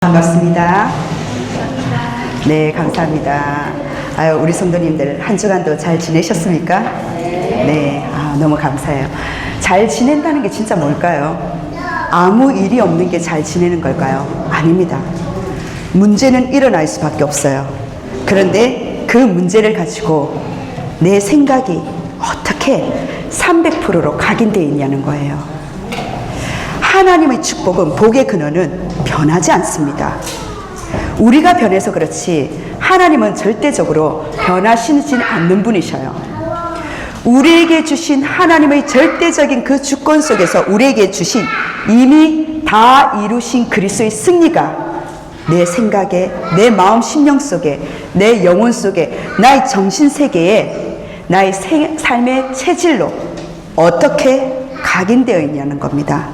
반갑습니다. 네, 감사합니다. 아유, 우리 성도님들 한 주간도 잘 지내셨습니까? 네, 너무 감사해요. 잘 지낸다는 게 진짜 뭘까요? 아무 일이 없는 게 잘 지내는 걸까요? 아닙니다. 문제는 일어날 수밖에 없어요. 그런데 그 문제를 가지고 내 생각이 어떻게 300%로 각인되어 있냐는 거예요. 하나님의 축복은, 복의 근원은 변하지 않습니다. 우리가 변해서 그렇지 하나님은 절대적으로 변하시지 않는 분이셔요. 우리에게 주신 하나님의 절대적인 그 주권 속에서 우리에게 주신 이미 다 이루신 그리스도의 승리가 내 생각에, 내 마음 심령 속에, 내 영혼 속에, 나의 정신세계에, 나의 삶의 체질로 어떻게 각인되어 있냐는 겁니다.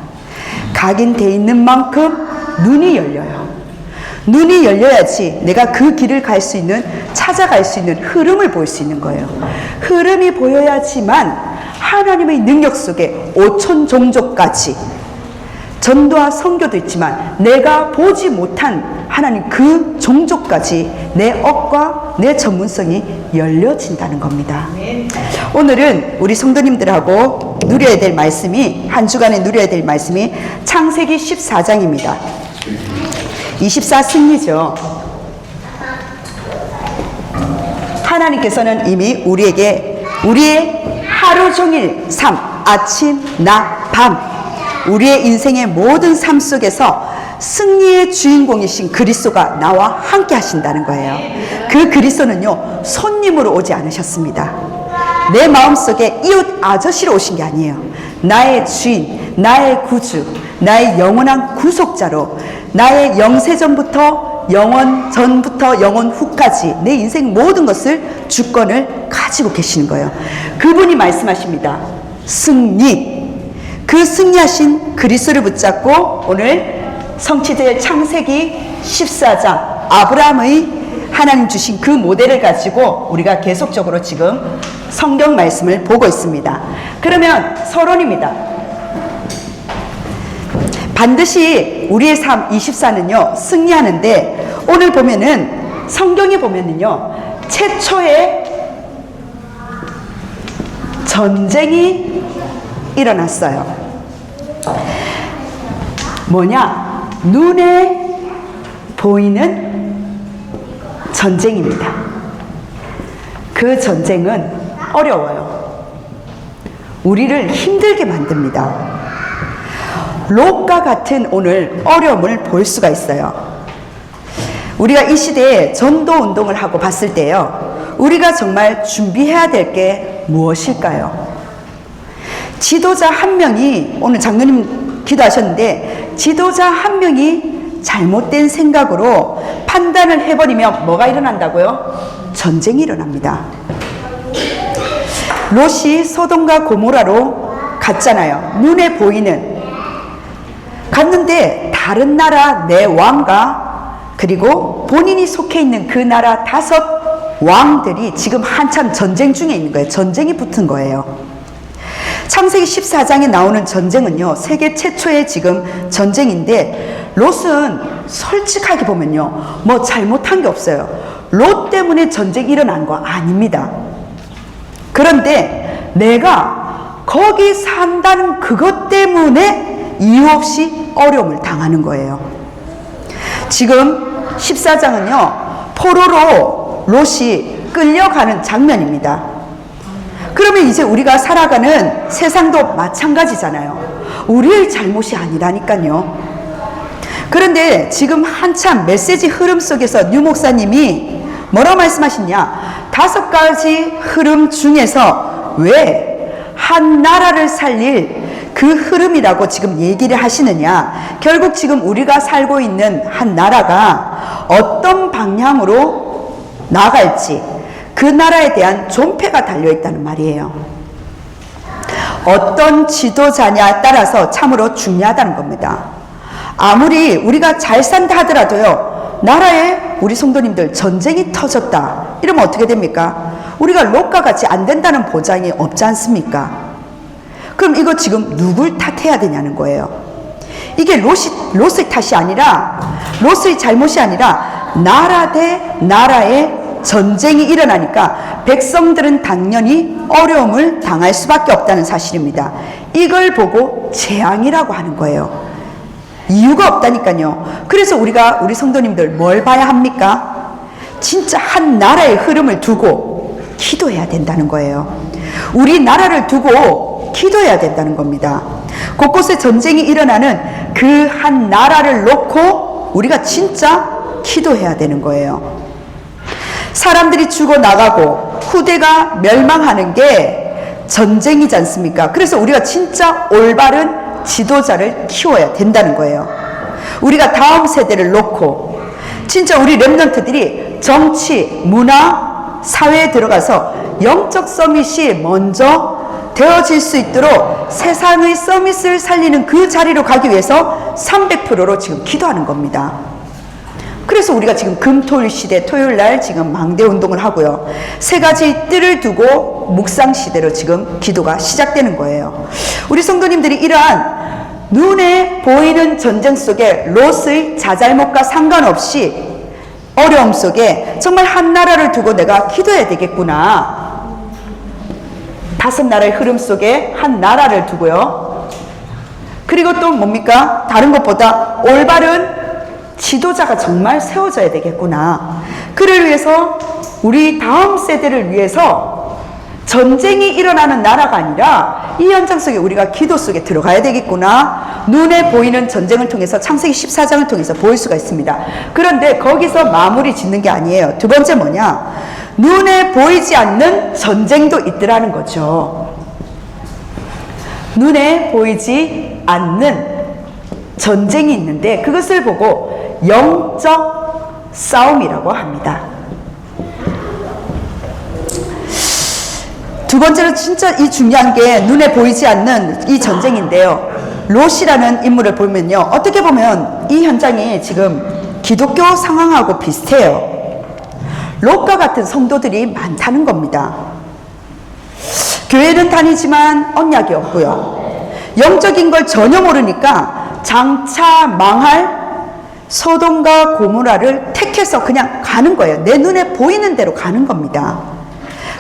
각인되어 있는 만큼 눈이 열려요. 눈이 열려야지 내가 그 길을 갈 수 있는, 찾아갈 수 있는 흐름을 볼 수 있는 거예요. 흐름이 보여야지만 하나님의 능력 속에 5천 종족까지, 전도와 선교도 있지만 내가 보지 못한 하나님 그 종족까지 내 업과 내 전문성이 열려진다는 겁니다. 오늘은 우리 성도님들하고 누려야 될 말씀이, 한 주간에 누려야 될 말씀이 창세기 14장입니다. 24 승리죠. 하나님께서는 이미 우리에게 우리의 하루 종일 삶, 아침, 낮, 밤, 우리의 인생의 모든 삶 속에서 승리의 주인공이신 그리스도가 나와 함께 하신다는 거예요. 그 그리스도는요, 손님으로 오지 않으셨습니다. 내 마음속에 이웃 아저씨로 오신 게 아니에요. 나의 주인, 나의 구주, 나의 영원한 구속자로, 나의 영세전부터 영원 전부터 영원 후까지 내 인생 모든 것을 주권을 가지고 계시는 거예요. 그분이 말씀하십니다. 승리. 그 승리하신 그리스도를 붙잡고 오늘 성취될 창세기 14장 아브라함의 하나님 주신 그 모델을 가지고 우리가 계속적으로 지금 성경 말씀을 보고 있습니다. 그러면 서론입니다. 반드시 우리의 삶 24는요 승리하는데, 오늘 보면은 성경에 보면은요 최초의 전쟁이 일어났어요. 뭐냐? 눈에 보이는 전쟁입니다. 그 전쟁은 어려워요. 우리를 힘들게 만듭니다. 롯과 같은 오늘 어려움을 볼 수가 있어요. 우리가 이 시대에 전도 운동을 하고 봤을 때요, 우리가 정말 준비해야 될 게 무엇일까요? 지도자 한 명이, 오늘 장로님 기도하셨는데, 지도자 한 명이 잘못된 생각으로 판단을 해버리면 뭐가 일어난다고요? 전쟁이 일어납니다. 롯이 소돔과 고모라로 갔잖아요. 눈에 보이는. 갔는데 다른 나라 네 왕과 그리고 본인이 속해 있는 그 나라 5 왕들이 지금 한참 전쟁 중에 있는 거예요. 전쟁이 붙은 거예요. 창세기 14장에 나오는 전쟁은요, 세계 최초의 지금 전쟁인데, 롯은 솔직하게 보면요, 뭐 잘못한 게 없어요. 롯 때문에 전쟁이 일어난 거 아닙니다. 그런데 내가 거기 산다는 그것 때문에 이유 없이 어려움을 당하는 거예요. 지금 14장은요, 포로로 롯이 끌려가는 장면입니다. 그러면 이제 우리가 살아가는 세상도 마찬가지잖아요. 우리의 잘못이 아니라니까요. 그런데 지금 한참 메시지 흐름 속에서 류 목사님이 뭐라고 말씀하시냐? 5가지 흐름 중에서 왜 한 나라를 살릴 그 흐름이라고 지금 얘기를 하시느냐? 결국 지금 우리가 살고 있는 한 나라가 어떤 방향으로 나갈지, 그 나라에 대한 존폐가 달려있다는 말이에요. 어떤 지도자냐에 따라서 참으로 중요하다는 겁니다. 아무리 우리가 잘 산다 하더라도요, 나라에 우리 성도님들 전쟁이 터졌다 이러면 어떻게 됩니까? 우리가 롯과 같이 안 된다는 보장이 없지 않습니까? 그럼 이거 지금 누굴 탓해야 되냐는 거예요. 이게 롯의 탓이 아니라, 롯의 잘못이 아니라 나라 대 나라의 전쟁이 일어나니까 백성들은 당연히 어려움을 당할 수밖에 없다는 사실입니다. 이걸 보고 재앙이라고 하는 거예요. 이유가 없다니까요. 그래서 우리 성도님들 뭘 봐야 합니까? 진짜 한 나라의 흐름을 두고 기도해야 된다는 거예요. 우리 나라를 두고 기도해야 된다는 겁니다. 곳곳에 전쟁이 일어나는 그 한 나라를 놓고 우리가 진짜 기도해야 되는 거예요. 사람들이 죽어나가고 후대가 멸망하는 게 전쟁이지 않습니까? 그래서 우리가 진짜 올바른 지도자를 키워야 된다는 거예요. 우리가 다음 세대를 놓고 진짜 우리 렘넌트들이 정치, 문화, 사회에 들어가서 영적 서밋이 먼저 되어질 수 있도록 세상의 서밋을 살리는 그 자리로 가기 위해서 300%로 지금 기도하는 겁니다. 그래서 우리가 지금 금토일 시대, 토요일 날 지금 망대 운동을 하고요. 3가지 뜰을 두고 묵상 시대로 지금 기도가 시작되는 거예요. 우리 성도님들이 이러한 눈에 보이는 전쟁 속에 롯의 자잘못과 상관없이 어려움 속에 정말 한 나라를 두고 내가 기도해야 되겠구나. 5나라의 흐름 속에 한 나라를 두고요. 그리고 또 뭡니까? 다른 것보다 올바른 지도자가 정말 세워져야 되겠구나. 그를 위해서 우리 다음 세대를 위해서 전쟁이 일어나는 나라가 아니라 이 현장 속에 우리가 기도 속에 들어가야 되겠구나. 눈에 보이는 전쟁을 통해서 창세기 14장을 통해서 보일 수가 있습니다. 그런데 거기서 마무리 짓는 게 아니에요. 두 번째 뭐냐? 눈에 보이지 않는 전쟁도 있더라는 거죠. 눈에 보이지 않는 전쟁이 있는데 그것을 보고 영적 싸움이라고 합니다. 두 번째로 진짜 이 중요한 게 눈에 보이지 않는 이 전쟁인데요. 롯이라는 인물을 보면요. 어떻게 보면 이 현장이 지금 기독교 상황하고 비슷해요. 롯과 같은 성도들이 많다는 겁니다. 교회는 다니지만 언약이 없고요. 영적인 걸 전혀 모르니까 장차 망할 소돔과 고모라를 택해서 그냥 가는 거예요. 내 눈에 보이는 대로 가는 겁니다.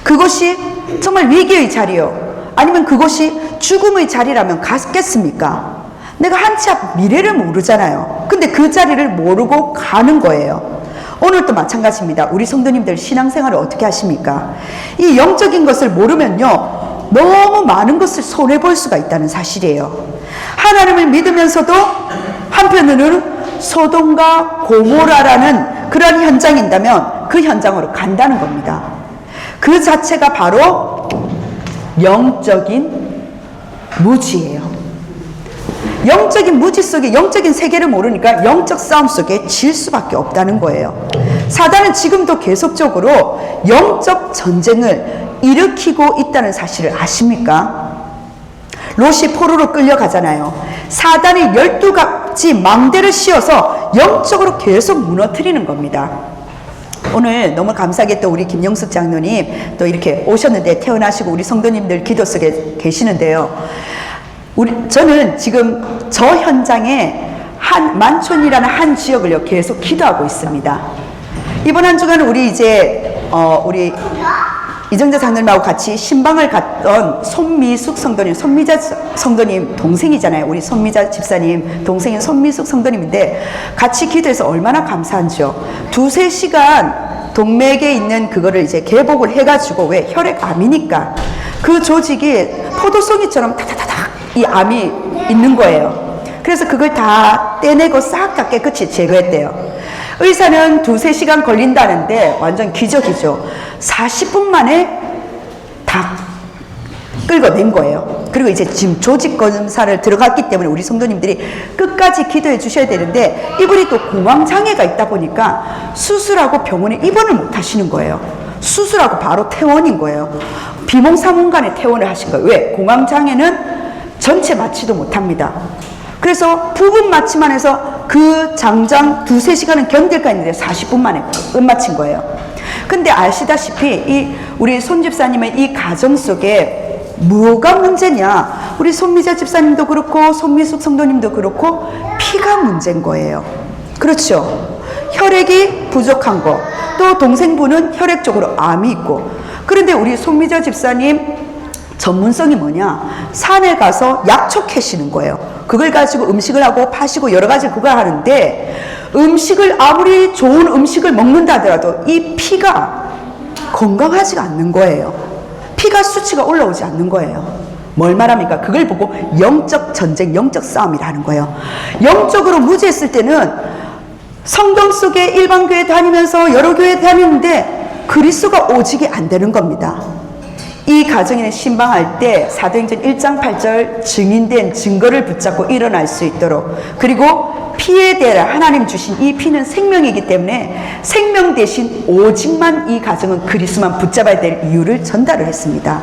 그것이 정말 위기의 자리요. 아니면 그것이 죽음의 자리라면 갔겠습니까? 내가 한 치 앞 미래를 모르잖아요. 근데 그 자리를 모르고 가는 거예요. 오늘도 마찬가지입니다. 우리 성도님들 신앙생활을 어떻게 하십니까? 이 영적인 것을 모르면요. 너무 많은 것을 손해볼 수가 있다는 사실이에요. 하나님을 믿으면서도 한편으로는 소돔과 고모라라는 그런 현장인다면 그 현장으로 간다는 겁니다. 그 자체가 바로 영적인 무지예요. 영적인 무지 속에 영적인 세계를 모르니까 영적 싸움 속에 질 수밖에 없다는 거예요. 사단은 지금도 계속적으로 영적 전쟁을 일으키고 있다는 사실을 아십니까? 롯이 포로로 끌려가잖아요. 사단이 12가지 망대를 씌워서 영적으로 계속 무너뜨리는 겁니다. 오늘 너무 감사하게 또 우리 김영숙 장로님 또 이렇게 오셨는데 태어나시고 우리 성도님들 기도 속에 계시는데요. 저는 지금 저 현장에 만촌이라는 한 지역을요 계속 기도하고 있습니다. 이번 한 주간은 우리 우리 이정재 장로님하고 같이 신방을 갔던 손미숙 성도님, 손미자 성도님 동생이잖아요. 우리 손미자 집사님 동생인 손미숙 성도님인데 같이 기도해서 얼마나 감사한지요. 2-3시간 동맥에 있는 그거를 이제 개복을 해가지고 왜 혈액암이니까 그 조직이 포도송이처럼 타타타닥 이 암이 있는 거예요. 그래서 그걸 다 떼내고 싹 다 깨끗이 제거했대요. 의사는 2-3시간 걸린다는데 완전 기적이죠. 40분 만에 다 끌어낸 거예요. 그리고 이제 지금 조직 검사를 들어갔기 때문에 우리 성도님들이 끝까지 기도해 주셔야 되는데 이분이 또 공황장애가 있다 보니까 수술하고 병원에 입원을 못 하시는 거예요. 수술하고 바로 퇴원인 거예요. 비몽사몽간에 퇴원을 하신 거예요. 왜? 공황장애는 전체 마취도 못합니다. 그래서 부분 마취만 해서 그 장장 2-3시간은 견딜까 했는데 40분 만에 끝마친 거예요. 근데 아시다시피 우리 손 집사님의 이 가정 속에 뭐가 문제냐? 우리 손미자 집사님도 그렇고 손미숙 성도님도 그렇고 피가 문제인 거예요. 그렇죠? 혈액이 부족한 거, 또 동생분은 혈액적으로 암이 있고. 그런데 우리 손미자 집사님 전문성이 뭐냐? 산에 가서 약초 캐시는 거예요. 그걸 가지고 음식을 하고 파시고 여러 가지 그걸 하는데, 음식을 아무리 좋은 음식을 먹는다 하더라도 이 피가 건강하지가 않는 거예요. 피가 수치가 올라오지 않는 거예요. 뭘 말합니까? 그걸 보고 영적 전쟁, 영적 싸움이라는 거예요. 영적으로 무지했을 때는 성경 속에 일반 교회 다니면서 여러 교회 다니는데 그리스도가 오직이 안 되는 겁니다. 이 가정에 신방할 때 사도행전 1장 8절 증인된 증거를 붙잡고 일어날 수 있도록, 그리고 피에 대해 하나님 주신 이 피는 생명이기 때문에 생명 대신 오직만 이 가정은 그리스도만 붙잡아야 될 이유를 전달을 했습니다.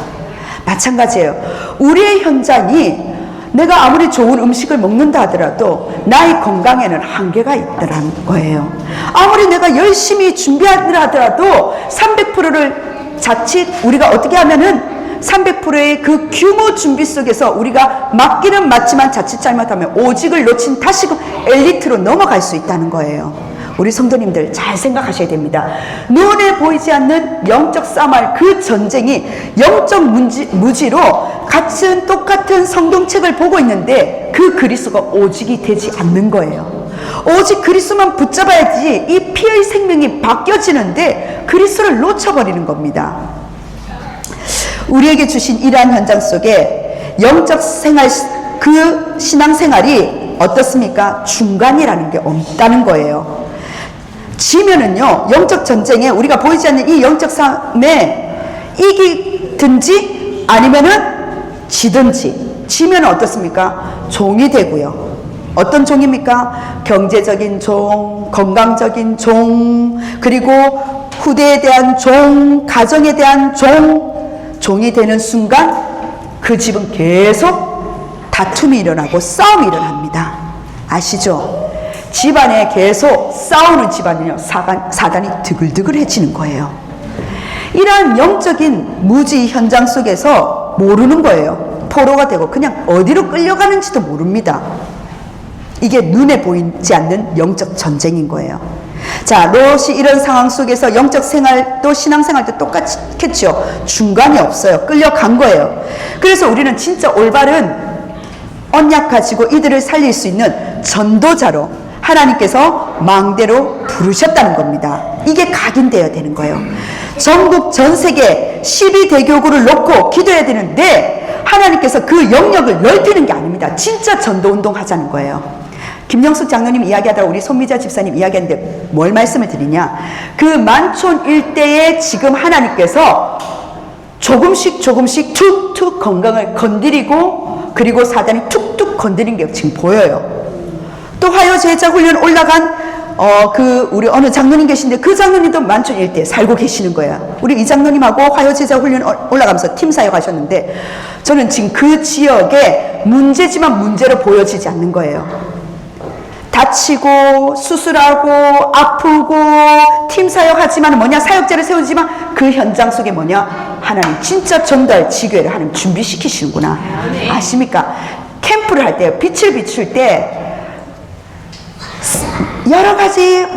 마찬가지예요. 우리의 현장이 내가 아무리 좋은 음식을 먹는다 하더라도 나의 건강에는 한계가 있더라는 거예요. 아무리 내가 열심히 준비하더라 하더라도 300%를 자칫 우리가 어떻게 하면은 300%의 그 규모 준비 속에서 우리가 맞기는 맞지만 자칫 잘못하면 오직을 놓친 다시금 엘리트로 넘어갈 수 있다는 거예요. 우리 성도님들 잘 생각하셔야 됩니다. 눈에 보이지 않는 영적 싸움할 그 전쟁이 영적 무지로 같은 똑같은 성경책을 보고 있는데 그 그리스도가 오직이 되지 않는 거예요. 오직 그리스도만 붙잡아야지 이 피의 생명이 바뀌어지는데 그리스도를 놓쳐버리는 겁니다. 우리에게 주신 이러한 현장 속에 영적 생활, 그 신앙생활이 어떻습니까? 중간이라는 게 없다는 거예요. 지면은요, 영적 전쟁에 우리가 보이지 않는 이 영적 싸움에 이기든지 아니면은 지든지, 지면은 어떻습니까? 종이 되고요. 어떤 종입니까? 경제적인 종, 건강적인 종, 그리고 후대에 대한 종, 가정에 대한 종이 되는 순간 그 집은 계속 다툼이 일어나고 싸움이 일어납니다. 아시죠? 집안에 계속 싸우는 집안은요, 사단이 드글드글해지는 거예요. 이러한 영적인 무지 현장 속에서 모르는 거예요. 포로가 되고 그냥 어디로 끌려가는지도 모릅니다. 이게 눈에 보이지 않는 영적 전쟁인 거예요. 자, 롯이 이런 상황 속에서 영적 생활도 신앙생활도 똑같겠죠. 중간이 없어요. 끌려간 거예요. 그래서 우리는 진짜 올바른 언약 가지고 이들을 살릴 수 있는 전도자로 하나님께서 망대로 부르셨다는 겁니다. 이게 각인되어야 되는 거예요. 전국 전 세계 12대교구를 놓고 기도해야 되는데 하나님께서 그 영역을 넓히는 게 아닙니다. 진짜 전도운동 하자는 거예요. 김영숙 장로님 이야기하다가 우리 손미자 집사님 이야기하는데 뭘 말씀을 드리냐, 그 만촌 일대에 지금 하나님께서 조금씩 툭툭 건강을 건드리고 그리고 사단이 툭툭 건드린 게 지금 보여요. 또 화요 제자 훈련 올라간 우리 어느 장로님 계신데 그 장로님도 만촌 일대에 살고 계시는 거예요. 우리 이 장로님하고 화요 제자 훈련 올라가면서 팀 사역하셨는데 저는 지금 그 지역에 문제지만 문제로 보여지지 않는 거예요. 다치고 수술하고 아프고 팀 사역하지만 뭐냐, 사역자를 세우지만 그 현장 속에 뭐냐, 하나님 진짜 전도할 지교회를 하나님 준비시키시는구나. 아십니까? 캠프를 할 때 빛을 비출 때 여러 가지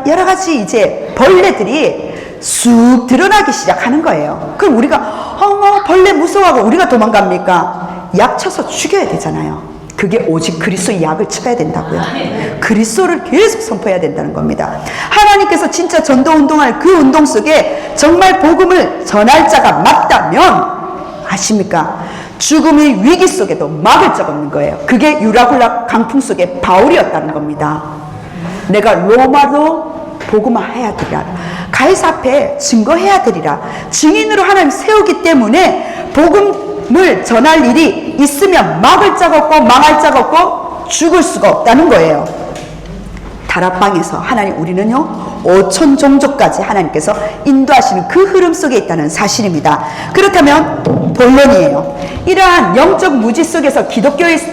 여러 가지 이제 벌레들이 쑥 드러나기 시작하는 거예요. 그럼 우리가 벌레 무서워하고 우리가 도망갑니까? 약 쳐서 죽여야 되잖아요. 그게 오직 그리스도의 약을 쳐야 된다고요. 그리스도를 계속 선포해야 된다는 겁니다. 하나님께서 진짜 전도운동할 그 운동 속에 정말 복음을 전할 자가 맞다면 아십니까? 죽음의 위기 속에도 막을 자가 없는 거예요. 그게 유라굴라 강풍 속에 바울이었다는 겁니다. 내가 로마로 복음화해야 되리라, 가이사 앞에 증거해야 되리라, 증인으로 하나님 세우기 때문에 복음을 전할 일이 있으면 막을 자가 없고 망할 자가 없고 죽을 수가 없다는 거예요. 다락방에서 하나님, 우리는요 5천 종족까지 하나님께서 인도하시는 그 흐름 속에 있다는 사실입니다. 그렇다면 본론이에요. 이러한 영적 무지 속에서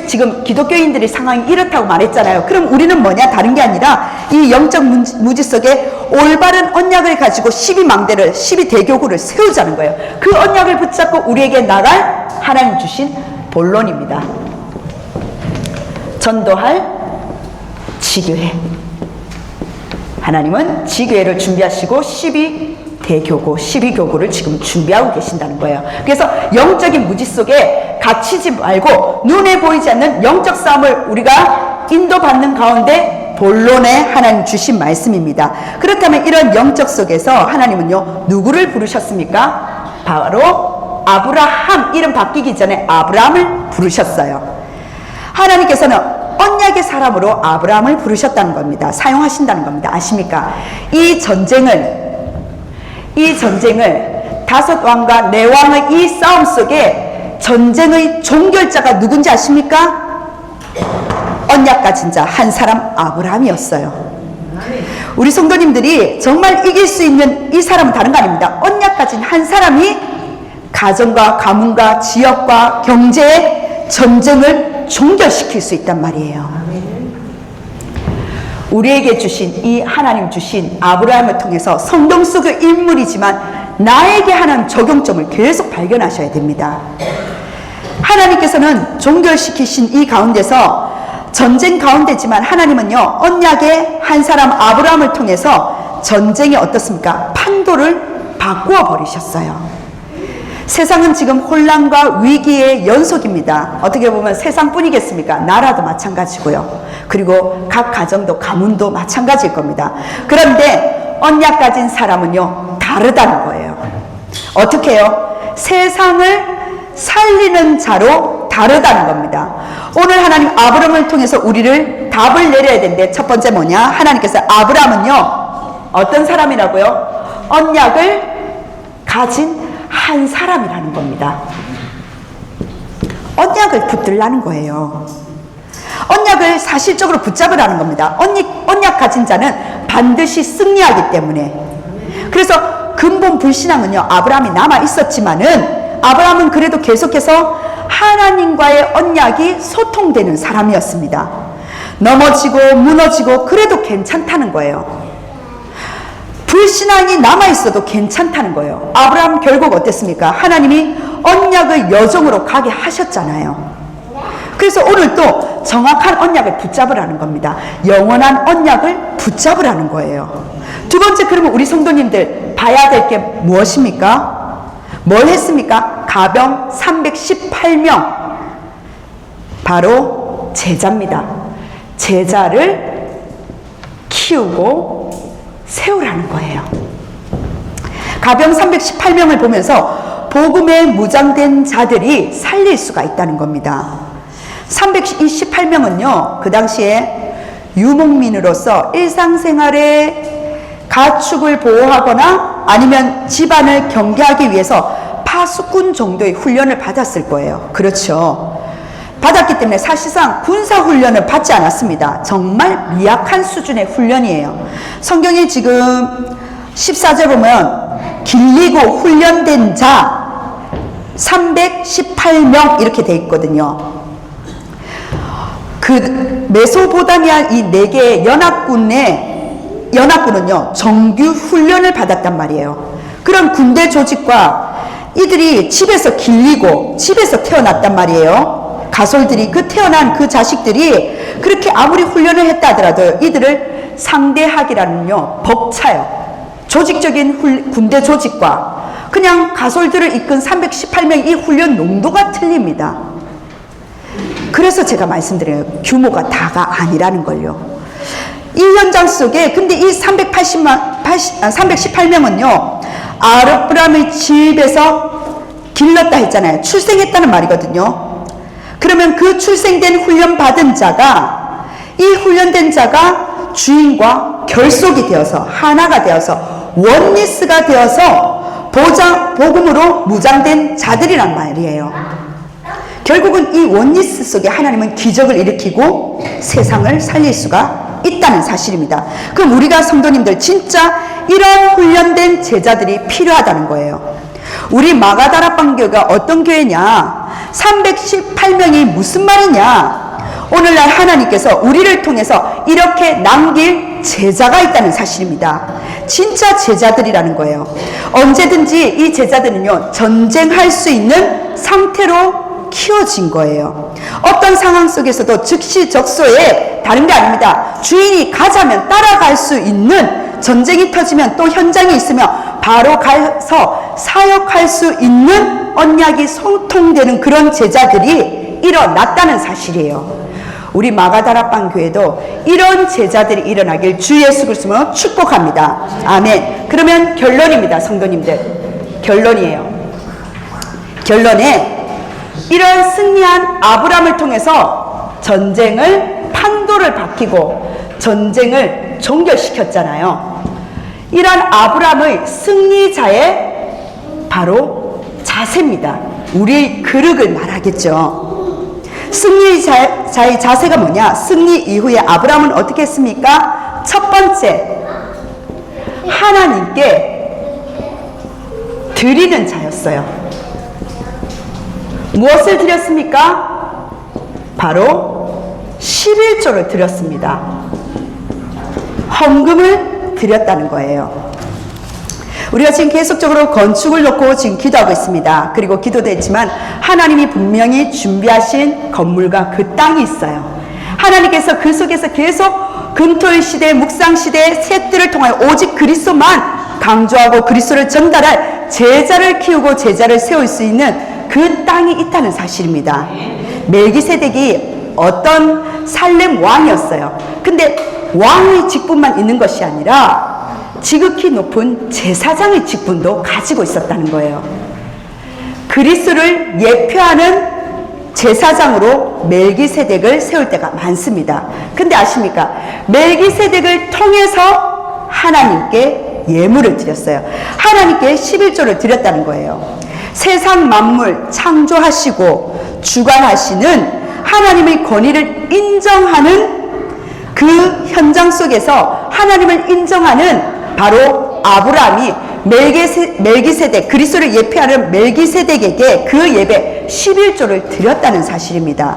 지금 기독교인들의 상황이 이렇다고 말했잖아요. 그럼 우리는 뭐냐, 다른 게 아니라 이 영적 무지 속에 올바른 언약을 가지고 12망대를 12대교구를 세우자는 거예요. 그 언약을 붙잡고 우리에게 나갈 하나님 주신 본론입니다. 전도할 지교회. 하나님은 지교회를 준비하시고 12대교구, 12교구를 지금 준비하고 계신다는 거예요. 그래서 영적인 무지 속에 갇히지 말고 눈에 보이지 않는 영적 싸움을 우리가 인도받는 가운데 본론에 하나님 주신 말씀입니다. 그렇다면 이런 영적 속에서 하나님은요, 누구를 부르셨습니까? 바로 아브라함, 이름 바뀌기 전에 아브라함을 부르셨어요. 하나님께서는 언약의 사람으로 아브라함을 부르셨다는 겁니다. 사용하신다는 겁니다. 아십니까? 이 전쟁을 다섯 왕과 네 왕의 이 싸움 속에 전쟁의 종결자가 누군지 아십니까? 언약 가진 자 한 사람 아브라함이었어요. 우리 성도님들이 정말 이길 수 있는 이 사람은 다른 거 아닙니다. 언약 가진 한 사람이 가정과 가문과 지역과 경제의 전쟁을 종결시킬 수 있단 말이에요. 우리에게 주신 이 하나님 주신 아브라함을 통해서 성경 속의 인물이지만 나에게 하나님 적용점을 계속 발견하셔야 됩니다. 하나님께서는 종결시키신 이 가운데서 전쟁 가운데지만 하나님은요, 언약의 한 사람 아브라함을 통해서 전쟁이 어떻습니까? 판도를 바꾸어 버리셨어요. 세상은 지금 혼란과 위기의 연속입니다. 어떻게 보면 세상뿐이겠습니까? 나라도 마찬가지고요. 그리고 각 가정도 가문도 마찬가지일 겁니다. 그런데 언약 가진 사람은요, 다르다는 거예요. 어떻게 해요? 세상을 살리는 자로 다르다는 겁니다. 오늘 하나님 아브라함을 통해서 우리를 답을 내려야 되는데 첫 번째 뭐냐? 하나님께서 아브라함은요, 어떤 사람이라고요? 언약을 가진 한 사람이라는 겁니다. 언약을 붙들라는 거예요. 언약을 사실적으로 붙잡으라는 겁니다. 언약 가진 자는 반드시 승리하기 때문에. 그래서 근본 불신앙은요, 아브라함이 남아 있었지만은 아브라함은 그래도 계속해서 하나님과의 언약이 소통되는 사람이었습니다. 넘어지고 무너지고 그래도 괜찮다는 거예요. 불신앙이 남아있어도 괜찮다는 거예요. 아브라함 결국 어땠습니까? 하나님이 언약의 여정으로 가게 하셨잖아요. 그래서 오늘 또 정확한 언약을 붙잡으라는 겁니다. 영원한 언약을 붙잡으라는 거예요. 두 번째, 그러면 우리 성도님들 봐야 될 게 무엇입니까? 뭘 했습니까? 가병 318명. 바로 제자입니다. 제자를 키우고 세우라는 거예요. 가병 318명을 보면서 복음에 무장된 자들이 살릴 수가 있다는 겁니다. 328명은요, 그 당시에 유목민으로서 일상생활에 가축을 보호하거나 아니면 집안을 경계하기 위해서 파수꾼 정도의 훈련을 받았을 거예요. 그렇죠. 받았기 때문에 사실상 군사훈련을 받지 않았습니다. 정말 미약한 수준의 훈련이에요. 성경에 지금 14절 보면 길리고 훈련된 자 318명 이렇게 돼 있거든요. 그 메소포타미아 이 4개의 연합군은요, 정규 훈련을 받았단 말이에요. 그런 군대 조직과 이들이 집에서 길리고 집에서 태어났단 말이에요. 가솔들이 그 태어난 그 자식들이 그렇게 아무리 훈련을 했다 하더라도 이들을 상대하기라는요, 벅차요. 조직적인 군대 조직과 그냥 가솔들을 이끈 318명 이 훈련 농도가 틀립니다. 그래서 제가 말씀드려요. 규모가 다가 아니라는 걸요. 이 현장 속에 근데 이 318명은요 아브라함의 집에서 길렀다 했잖아요. 출생했다는 말이거든요. 그러면 그 출생된 훈련받은 자가, 이 훈련된 자가 주인과 결속이 되어서 하나가 되어서 원리스가 되어서 복음으로 무장된 자들이란 말이에요. 결국은 이 원리스 속에 하나님은 기적을 일으키고 세상을 살릴 수가 있다는 사실입니다. 그럼 우리가 성도님들 진짜 이런 훈련된 제자들이 필요하다는 거예요. 우리 마가다락방 교회가 어떤 교회냐? 318명이 무슨 말이냐? 오늘날 하나님께서 우리를 통해서 이렇게 남길 제자가 있다는 사실입니다. 진짜 제자들이라는 거예요. 언제든지 이 제자들은요, 전쟁할 수 있는 상태로 키워진 거예요. 어떤 상황 속에서도 즉시적소에 다른 게 아닙니다. 주인이 가자면 따라갈 수 있는, 전쟁이 터지면 또 현장에 있으면 바로 가서 사역할 수 있는 언약이 소통되는 그런 제자들이 일어났다는 사실이에요. 우리 마가다락방 교회도 이런 제자들이 일어나길 주 예수 그리스도로 축복합니다. 아멘. 그러면 결론입니다, 성도님들. 결론이에요. 결론에 이런 승리한 아브라함을 통해서 전쟁을 판도를 바뀌고 전쟁을 종결시켰잖아요. 이런 아브라함의 승리자의 바로 자세입니다. 우리 그릇을 말하겠죠. 승리자의 자세가 뭐냐? 승리 이후에 아브라함은 어떻게 했습니까? 첫 번째, 하나님께 드리는 자였어요. 무엇을 드렸습니까? 바로 11조를 드렸습니다. 헌금을 드렸다는 거예요. 우리가 지금 계속적으로 건축을 놓고 지금 기도하고 있습니다. 그리고 기도도 했지만 하나님이 분명히 준비하신 건물과 그 땅이 있어요. 하나님께서 그 속에서 계속 금토일 시대, 묵상 시대, 셋들을 통하여 오직 그리스도만 강조하고 그리스도를 전달할 제자를 키우고 제자를 세울 수 있는 그 땅이 있다는 사실입니다. 멜기세덱이 어떤 살렘 왕이었어요. 근데 왕의 직분만 있는 것이 아니라 지극히 높은 제사장의 직분도 가지고 있었다는 거예요. 그리스도를 예표하는 제사장으로 멜기세덱을 세울 때가 많습니다. 근데 아십니까? 멜기세덱을 통해서 하나님께 예물을 드렸어요. 하나님께 11조를 드렸다는 거예요. 세상 만물 창조하시고 주관하시는 하나님의 권위를 인정하는 그 현장 속에서 하나님을 인정하는 바로 아브라함이 멜기세덱, 그리스도를 예표하는 멜기세덱에게 그 예배 11조를 드렸다는 사실입니다.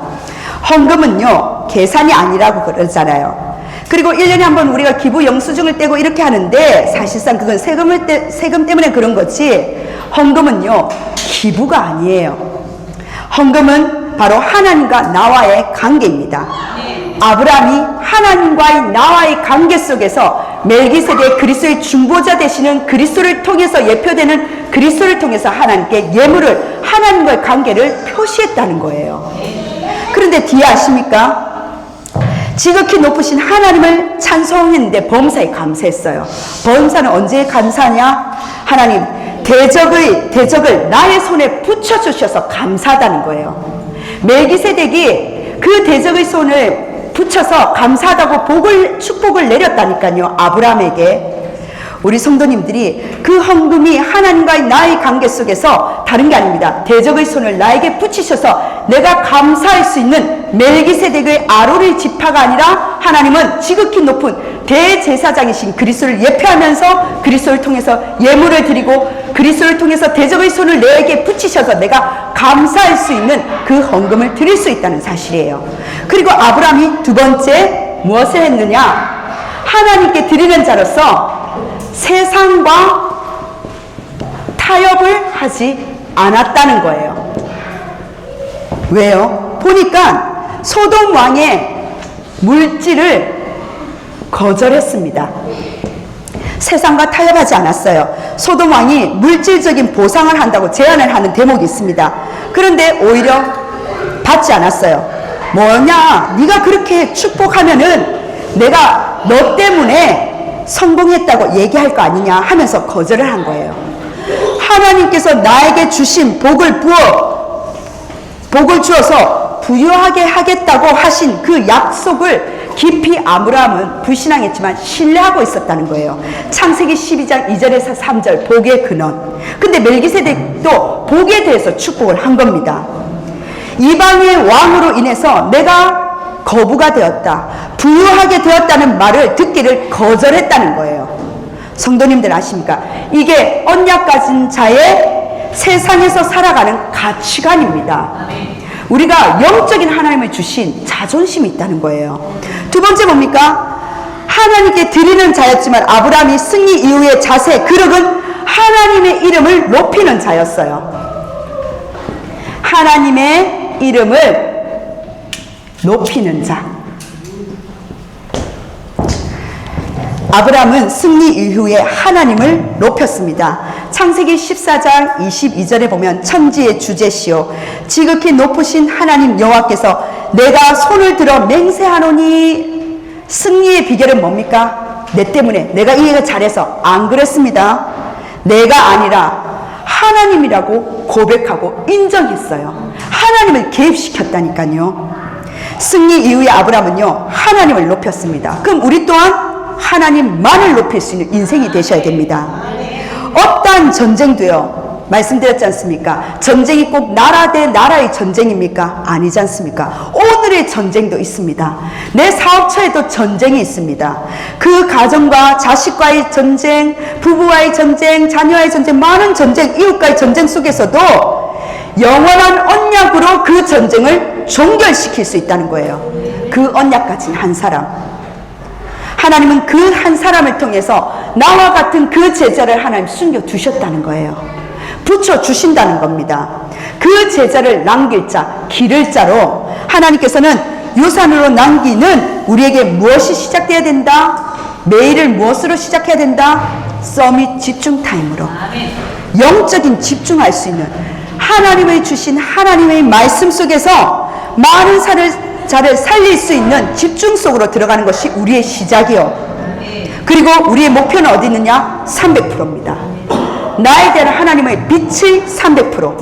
헌금은요, 계산이 아니라고 그러잖아요. 그리고 1년에 한 번 우리가 기부 영수증을 떼고 이렇게 하는데 사실상 그건 세금 때문에 그런 거지, 헌금은요, 기부가 아니에요. 헌금은 바로 하나님과 나와의 관계입니다. 아브라함이 하나님과의 나와의 관계 속에서 멜기세덱 그리스도의 중보자 되시는 그리스도를 통해서 예표되는 그리스도를 통해서 하나님께 예물을, 하나님과의 관계를 표시했다는 거예요. 그런데 뒤에 아십니까? 지극히 높으신 하나님을 찬송했는데 범사에 감사했어요. 범사는 언제 감사하냐? 하나님 대적을 나의 손에 붙여주셔서 감사하다는 거예요. 멜기세덱이 그 대적의 손을 붙여서 감사하다고 축복을 내렸다니까요, 아브라함에게. 우리 성도님들이 그 헌금이 하나님과의 나의 관계 속에서 다른 게 아닙니다. 대적의 손을 나에게 붙이셔서 내가 감사할 수 있는 멜기세덱의 아론의 지파가 아니라 하나님은 지극히 높은 대제사장이신 그리스도를 예표하면서 그리스도를 통해서 예물을 드리고 그리스도를 통해서 대적의 손을 내게 붙이셔서 내가 감사할 수 있는 그 헌금을 드릴 수 있다는 사실이에요. 그리고 아브라함이 두 번째 무엇을 했느냐? 하나님께 드리는 자로서 세상과 타협을 하지 않았다는 거예요. 왜요? 보니까 소돔 왕의 물질을 거절했습니다. 세상과 타협하지 않았어요. 소돔 왕이 물질적인 보상을 한다고 제안을 하는 대목이 있습니다. 그런데 오히려 받지 않았어요. 뭐냐? 네가 그렇게 축복하면은 내가 너 때문에 성공했다고 얘기할 거 아니냐 하면서 거절을 한 거예요. 하나님께서 나에게 주신 복을 주어서 부유하게 하겠다고 하신 그 약속을 깊이 아브라함은 불신앙했지만 신뢰하고 있었다는 거예요. 창세기 12장 2절에서 3절 복의 근원. 근데 멜기세덱도 복에 대해서 축복을 한 겁니다. 이방의 왕으로 인해서 내가 거부가 되었다, 부유하게 되었다는 말을 듣기를 거절했다는 거예요. 성도님들 아십니까? 이게 언약 가진 자의 세상에서 살아가는 가치관입니다. 우리가 영적인 하나님을 주신 자존심이 있다는 거예요. 두 번째 뭡니까? 하나님께 드리는 자였지만 아브라함이 승리 이후의 자세, 그릇은 하나님의 이름을 높이는 자였어요. 하나님의 이름을 높이는 자. 아브라함은 승리 이후에 하나님을 높였습니다. 창세기 14장 22절에 보면 천지의 주제시오 지극히 높으신 하나님 여호와께서 내가 손을 들어 맹세하노니. 승리의 비결은 뭡니까? 내 때문에 내가 이 일을 잘해서 안 그랬습니다. 내가 아니라 하나님이라고 고백하고 인정했어요. 하나님을 개입시켰다니까요. 승리 이후에 아브라함은요 하나님을 높였습니다. 그럼 우리 또한 하나님만을 높일 수 있는 인생이 되셔야 됩니다. 어떠한 전쟁도요 말씀드렸지 않습니까? 전쟁이 꼭 나라 대 나라의 전쟁입니까? 아니지 않습니까? 오늘의 전쟁도 있습니다. 내 사업처에도 전쟁이 있습니다. 그 가정과 자식과의 전쟁, 부부와의 전쟁, 자녀와의 전쟁, 많은 전쟁, 이웃과의 전쟁 속에서도 영원한 언약으로 그 전쟁을 종결시킬 수 있다는 거예요. 그 언약 가진 한 사람. 하나님은 그 한 사람을 통해서 나와 같은 그 제자를 하나님 숨겨두셨다는 거예요. 붙여주신다는 겁니다. 그 제자를 남길 자, 기를 자로 하나님께서는 유산으로 남기는 우리에게 무엇이 시작돼야 된다? 매일을 무엇으로 시작해야 된다? 서밋 집중 타임으로. 영적인 집중할 수 있는 하나님의 주신 하나님의 말씀 속에서 많은 자를 살릴 수 있는 집중 속으로 들어가는 것이 우리의 시작이요. 그리고 우리의 목표는 어디 있느냐? 300%입니다. 나에 대한 하나님의 빛이 300%,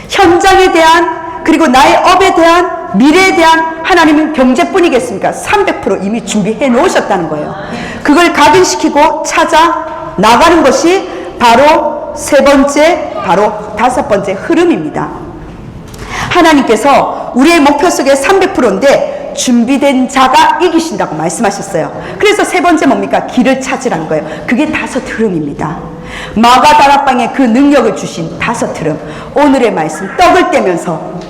현장에 대한, 그리고 나의 업에 대한, 미래에 대한 하나님은 경제뿐이겠습니까? 300% 이미 준비해 놓으셨다는 거예요. 그걸 각인시키고 찾아 나가는 것이 바로 세 번째, 바로 다섯 번째 흐름입니다. 하나님께서 우리의 목표 속에 300%인데 준비된 자가 이기신다고 말씀하셨어요. 그래서 세 번째 뭡니까? 길을 찾으라는 거예요. 그게 다섯 흐름입니다. 마가다락방에 그 능력을 주신 다섯 흐름. 오늘의 말씀, 떡을 떼면서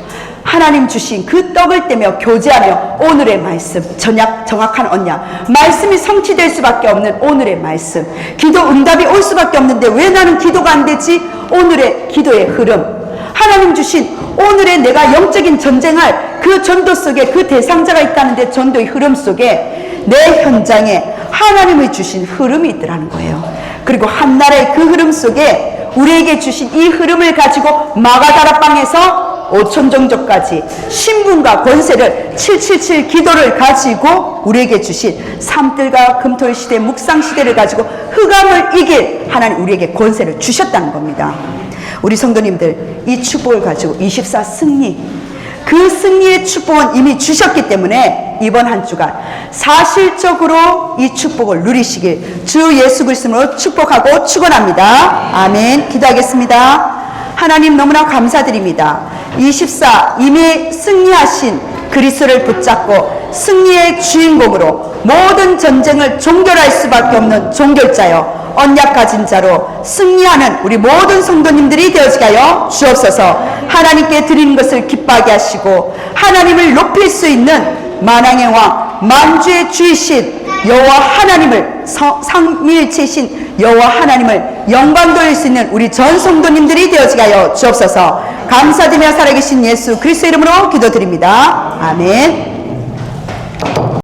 하나님 주신 그 떡을 떼며 교제하며 오늘의 말씀, 정확한 언약, 말씀이 성취될 수밖에 없는 오늘의 말씀, 기도 응답이 올 수밖에 없는데 왜 나는 기도가 안 되지? 오늘의 기도의 흐름, 하나님 주신 오늘의 내가 영적인 전쟁할 그 전도 속에 그 대상자가 있다는데 전도의 흐름 속에 내 현장에 하나님의 주신 흐름이 있더라는 거예요. 그리고 한 나라의 그 흐름 속에 우리에게 주신 이 흐름을 가지고 마가다락방에서 5천 종족까지 신분과 권세를 777 기도를 가지고 우리에게 주신 산들과 금토일 시대, 묵상 시대를 가지고 흑암을 이길 하나님 우리에게 권세를 주셨다는 겁니다. 우리 성도님들 이 축복을 가지고 24 승리, 그 승리의 축복은 이미 주셨기 때문에 이번 한 주간 사실적으로 이 축복을 누리시길 주 예수 그리스도로 축복하고 축원합니다. 아멘. 기도하겠습니다. 하나님 너무나 감사드립니다. 24 이미 승리하신 그리스도를 붙잡고 승리의 주인공으로 모든 전쟁을 종결할 수밖에 없는 종결자여 언약 가진 자로 승리하는 우리 모든 성도님들이 되어지게 하여 주옵소서. 하나님께 드리는 것을 기뻐하게 하시고 하나님을 높일 수 있는 만왕의 왕 만주의 주이신 여호와 하나님을 삼위일체이신 여호와 하나님을 영광 돌릴 수 있는 우리 전 성도님들이 되어지게 하여 주옵소서. 감사드리며 살아계신 예수 그리스도 이름으로 기도드립니다. 아멘.